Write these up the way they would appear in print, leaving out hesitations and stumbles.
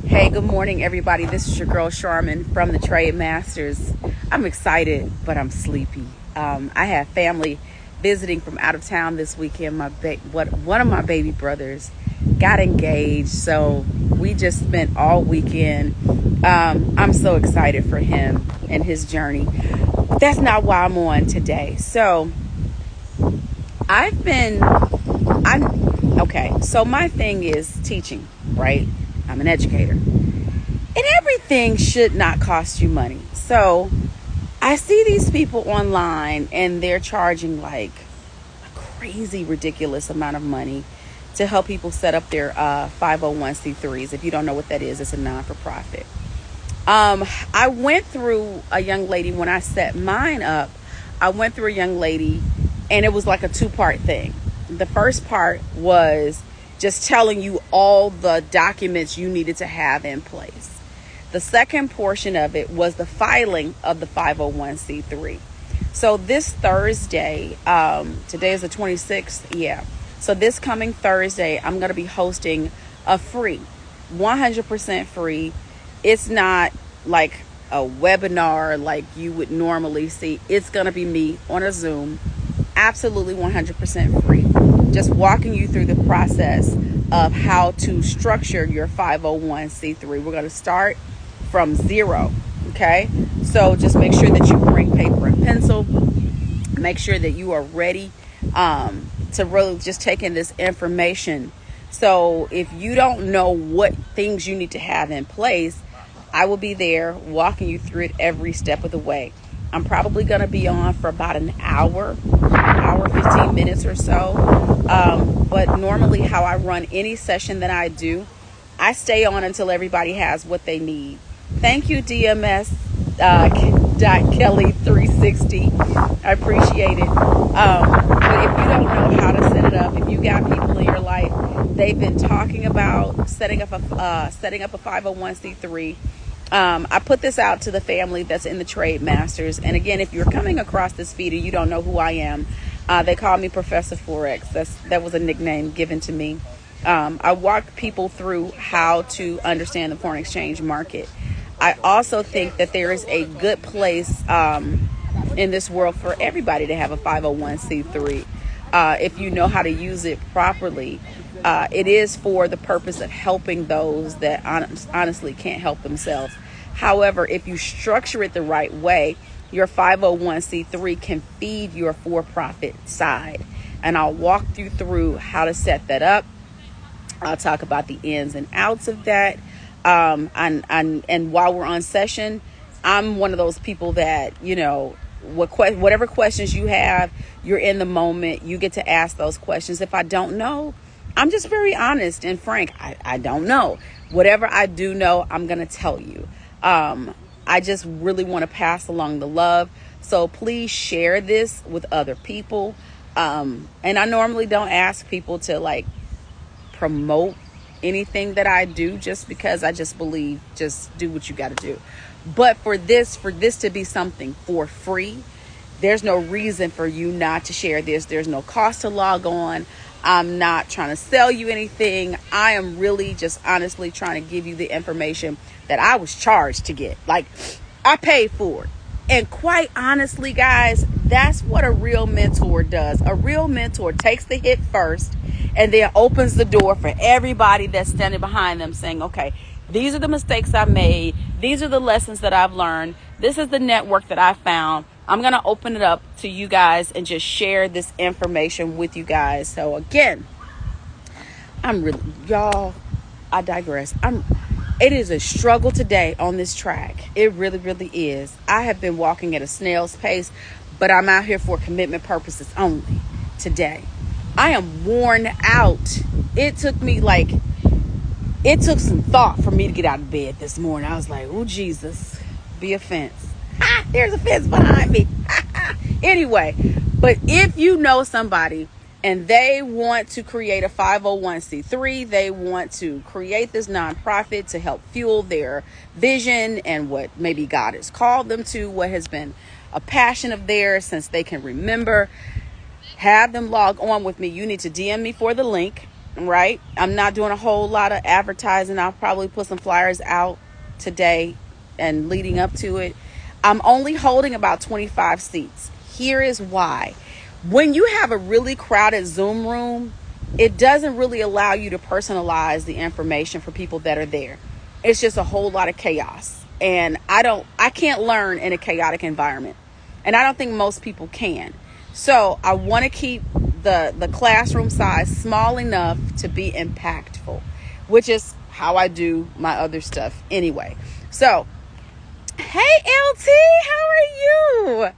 Hey, good morning, everybody. This is your girl Charmin from the Trade Masters. I'm excited, but I'm sleepy. I have family visiting from out of town this weekend. One of my baby brothers got engaged, so we just spent all weekend. I'm so excited for him and his journey. But that's not why I'm on today. I've been, I'm okay. So my thing is teaching, right? I'm an educator. And everything should not cost you money. So I see these people online and they're charging like a crazy, ridiculous amount of money to help people set up their 501c3s. If you don't know what that is, it's a non-for-profit. I went through a young lady when I set mine up. I went through a young lady and it was like a two-part thing. The first part was just telling you all the documents you needed to have in place. The second portion of it was the filing of the 501c3. So this Thursday, today is the 26th, yeah. So this coming Thursday, I'm going to be hosting a free, 100% free. It's not like a webinar like you would normally see. It's going to be me on a Zoom, absolutely 100% free. Just walking you through the process of how to structure your 501c3. We're going to start from zero, okay? So just make sure that you bring paper and pencil. Make sure that you are ready to really just take in this information. So if you don't know what things you need to have in place, I will be there walking you through it every step of the way. I'm probably going to be on for about an hour, 15 minutes or so. But normally how I run any session that I do, I stay on until everybody has what they need. Thank you, DMS Kelly 360. I appreciate it. But if you don't know how to set it up, if you got people in your life, they've been talking about setting up a 501c3. I put this out to the family that's in the Trade Masters. And again, if you're coming across this feed and you don't know who I am, they call me Professor Forex. That was a nickname given to me. I walk people through how to understand the foreign exchange market. I also think that there is a good place in this world for everybody to have a 501c3 if you know how to use it properly. It is for the purpose of helping those that honestly can't help themselves. However, if you structure it the right way, your 501c3 can feed your for-profit side. And I'll walk you through how to set that up. I'll talk about the ins and outs of that. And while we're on session, I'm one of those people that, whatever questions you have, you're in the moment, you get to ask those questions. If I don't know, I'm just very honest and frank. I don't know. Whatever I do know, I'm going to tell you. I just really want to pass along the love. So please share this with other people. And I normally don't ask people to promote anything that I do just because I just believe just do what you got to do. But for this to be something for free, there's no reason for you not to share this. There's no cost to log on. I'm not trying to sell you anything. I am really just honestly trying to give you the information that I was charged to get. I paid for it. And quite honestly, guys, that's what a real mentor does. A real mentor takes the hit first and then opens the door for everybody that's standing behind them saying, okay, these are the mistakes I made. These are the lessons that I've learned. This is the network that I found. I'm going to open it up to you guys and just share this information with you guys. So again, I digress. It is a struggle today on this track. It really, really is. I have been walking at a snail's pace, but I'm out here for commitment purposes only today. I am worn out. It took some thought for me to get out of bed this morning. I was like, oh, Jesus, be a fence. There's a fence behind me. Anyway, but if you know somebody and they want to create a 501c3, they want to create this nonprofit to help fuel their vision and what maybe God has called them to, what has been a passion of theirs since they can remember, have them log on with me. You need to DM me for the link. right? I'm not doing a whole lot of advertising. I'll probably put some flyers out today and leading up to it. I'm only holding about 25 seats. Here is why. When you have a really crowded Zoom room, it doesn't really allow you to personalize the information for people that are there. It's just a whole lot of chaos. And I can't learn in a chaotic environment. And I don't think most people can. So I want to keep the classroom size small enough to be impactful, which is how I do my other stuff anyway. So, hey LT, how are you?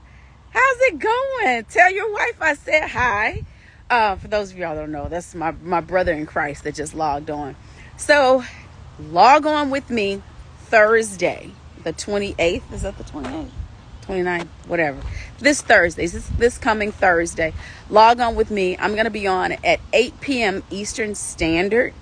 How's it going? Tell your wife I said hi. For those of y'all who don't know, that's my brother in Christ that just logged on. So log on with me Thursday, the 28th. Is that the 28th? 29th, whatever. This Thursday, this coming Thursday, log on with me. I'm going to be on at 8 p.m. Eastern Standard.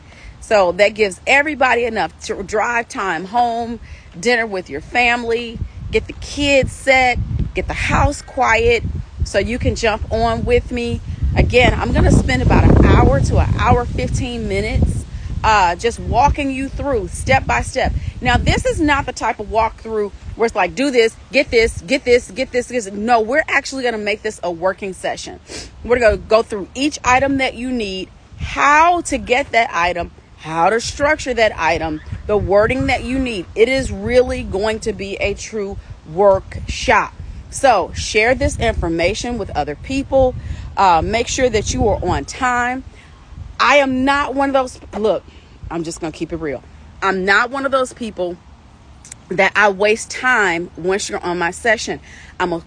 So that gives everybody enough to drive time home, dinner with your family, get the kids set, get the house quiet so you can jump on with me. Again, I'm going to spend about an hour to an hour, 15 minutes just walking you through step by step. Now, this is not the type of walkthrough where it's like, do this, get this, get this, get this, get this. No, we're actually going to make this a working session. We're going to go through each item that you need, how to get that item, how to structure that item, the wording that you need. It is really going to be a true workshop. So share this information with other people. Make sure that you are on time. I am not one of those. Look, I'm just going to keep it real. I'm not one of those people that I waste time once you're on my session. I'm a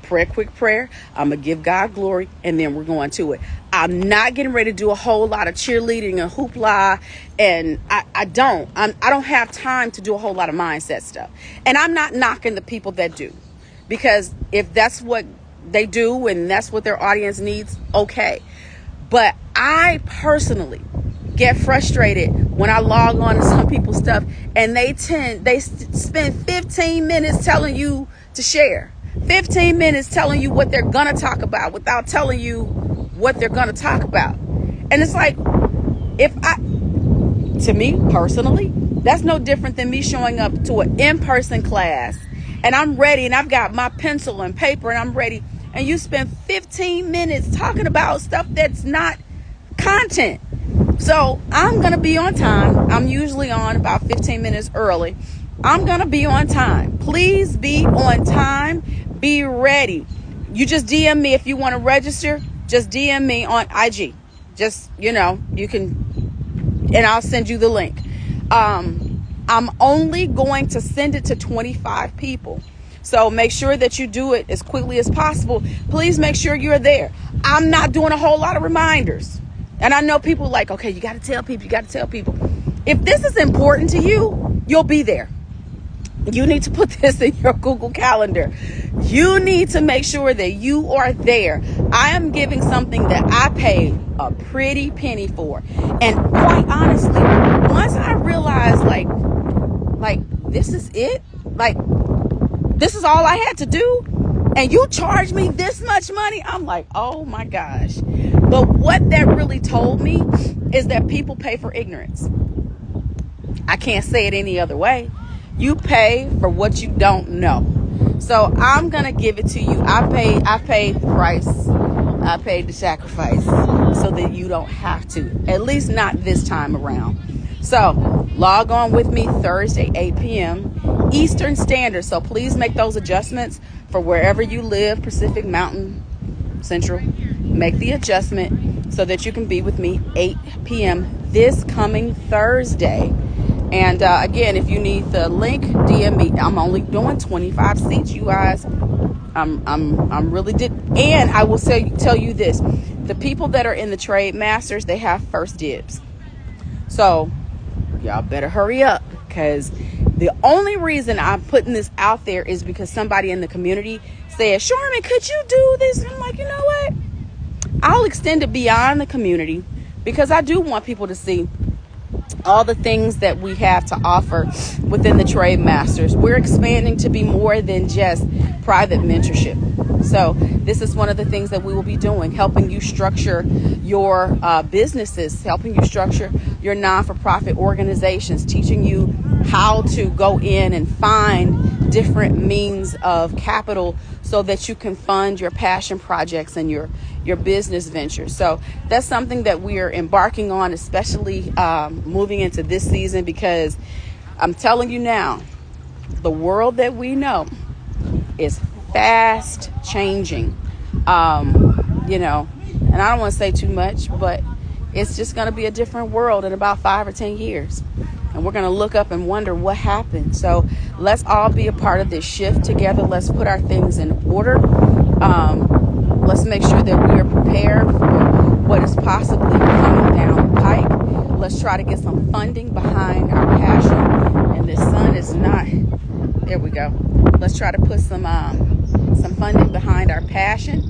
pray a quick prayer. I'm going to give God glory, and then we're going to it. I'm not getting ready to do a whole lot of cheerleading and hoopla, and I don't have time to do a whole lot of mindset stuff. And I'm not knocking the people that do, because if that's what they do and that's what their audience needs, okay. But I personally get frustrated when I log on to some people's stuff and they spend 15 minutes telling you to share, 15 minutes telling you what they're gonna talk about without telling you what they're gonna talk about. And it's like, to me personally, that's no different than me showing up to an in-person class and I'm ready and I've got my pencil and paper and I'm ready, and you spend 15 minutes talking about stuff that's not content. So I'm going to be on time. I'm usually on about 15 minutes early. I'm going to be on time. Please be on time. Be ready. You just DM me if you want to register. Just DM me on IG. Just, you can, and I'll send you the link. I'm only going to send it to 25 people. So make sure that you do it as quickly as possible. Please make sure you're there. I'm not doing a whole lot of reminders. And I know people like, okay, you got to tell people, If this is important to you, you'll be there. You need to put this in your Google Calendar. You need to make sure that you are there. I am giving something that I paid a pretty penny for. And quite honestly, once I realized like this is it, this is all I had to do, and you charge me this much money, I'm like, oh my gosh. But what that really told me is that people pay for ignorance. I can't say it any other way. You pay for what you don't know. So I'm going to give it to you. I paid the price. I paid the sacrifice so that you don't have to, at least not this time around. So log on with me Thursday, 8 p.m. Eastern Standard. So please make those adjustments for wherever you live, Pacific, Mountain, Central. Make the adjustment so that you can be with me 8 p.m. this coming Thursday. And again, if you need the link, DM me. I'm only doing 25 seats, you guys. I'm really and I will tell you this: the people that are in the Trade Masters, they have first dibs. So y'all better hurry up, because the only reason I'm putting this out there is because somebody in the community said, Sharman, could you do this? And I'm like, you know what? I'll extend it beyond the community, because I do want people to see all the things that we have to offer within the Trade Masters. We're expanding to be more than just private mentorship. So this is one of the things that we will be doing, helping you structure your businesses, helping you structure your non-for-profit organizations, teaching you how to go in and find different means of capital so that you can fund your passion projects and your business ventures. So that's something that we are embarking on, especially moving into this season, because I'm telling you now, the world that we know is fast changing, and I don't want to say too much, but it's just going to be a different world in about 5 or 10 years. And we're going to look up and wonder what happened. So let's all be a part of this shift together. Let's put our things in order. Let's make sure that we are prepared for what is possibly coming down the pike. Let's try to get some funding behind our passion. And the sun is not, there we go. Let's try to put some funding behind our passion.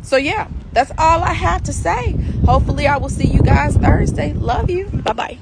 So yeah, that's all I have to say. Hopefully I will see you guys Thursday. Love you. Bye-bye.